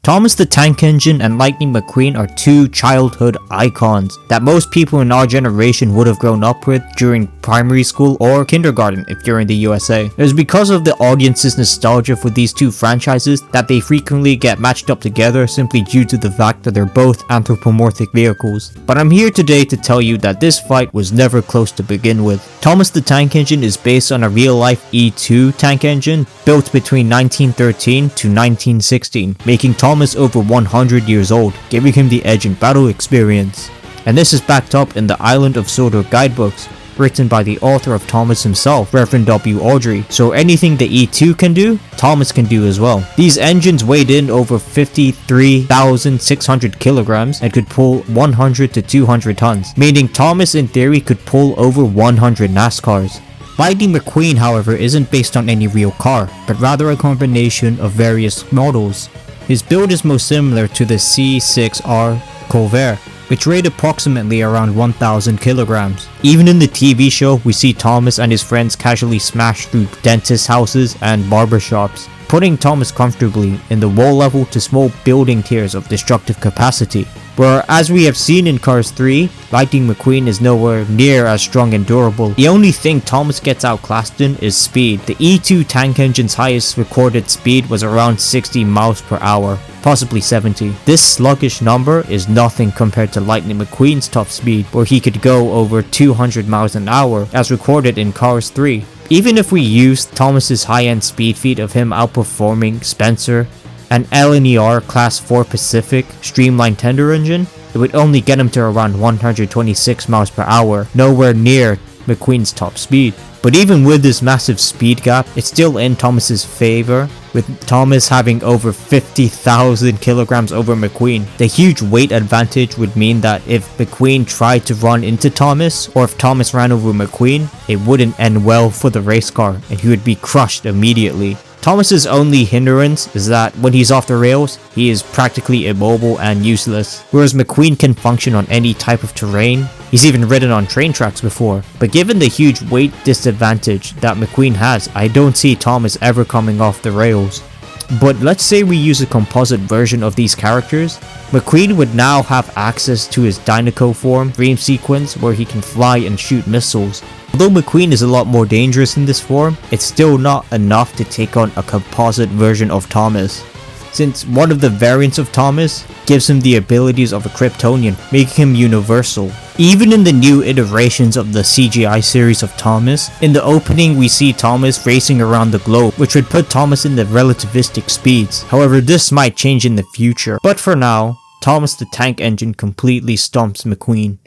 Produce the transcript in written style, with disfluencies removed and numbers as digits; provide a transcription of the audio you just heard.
Thomas the Tank Engine and Lightning McQueen are two childhood icons that most people in our generation would have grown up with during primary school or kindergarten if you're in the USA. It is because of the audience's nostalgia for these two franchises that they frequently get matched up together simply due to the fact that they're both anthropomorphic vehicles. But I'm here today to tell you that this fight was never close to begin with. Thomas the Tank Engine is based on a real-life E2 tank engine built between 1913 to 1916, making Thomas over 100 years old, giving him the edge in battle experience. And this is backed up in the Island of Sodor guidebooks, written by the author of Thomas himself, Reverend W. Awdry. So anything the E2 can do, Thomas can do as well. These engines weighed in over 53,600 kilograms and could pull 100 to 200 tons, meaning Thomas in theory could pull over 100 NASCARs. Lightning McQueen, however, isn't based on any real car, but rather a combination of various models. His build is most similar to the C6R Colvert, which weighed approximately around 1,000 kilograms. Even in the TV show, we see Thomas and his friends casually smash through dentist houses and barbershops, putting Thomas comfortably in the wall level to small building tiers of destructive capacity. Where, as we have seen in Cars 3, Lightning McQueen is nowhere near as strong and durable. The only thing Thomas gets outclassed in is speed. The E2 tank engine's highest recorded speed was around 60 miles per hour, possibly 70. This sluggish number is nothing compared to Lightning McQueen's top speed, where he could go over 200 miles an hour, as recorded in Cars 3. Even if we use Thomas's high-end speed feat of him outperforming Spencer, an LNER Class 4 Pacific Streamline Tender engine, it would only get him to around 126 miles per hour, nowhere near McQueen's top speed. But even with this massive speed gap, it's still in Thomas's favor, with Thomas having over 50,000 kilograms over McQueen. The huge weight advantage would mean that if McQueen tried to run into Thomas, or if Thomas ran over McQueen, it wouldn't end well for the race car, and he would be crushed immediately. Thomas's only hindrance is that when he's off the rails, he is practically immobile and useless, whereas McQueen can function on any type of terrain. He's even ridden on train tracks before. But given the huge weight disadvantage that McQueen has, I don't see Thomas ever coming off the rails. But let's say we use a composite version of these characters. McQueen would now have access to his Dinoco form dream sequence where he can fly and shoot missiles. Although McQueen is a lot more dangerous in this form, it's still not enough to take on a composite version of Thomas, since one of the variants of Thomas gives him the abilities of a Kryptonian, making him universal. Even in the new iterations of the CGI series of Thomas, in the opening we see Thomas racing around the globe, which would put Thomas in the relativistic speeds. However, this might change in the future, but for now, Thomas the Tank Engine completely stomps McQueen.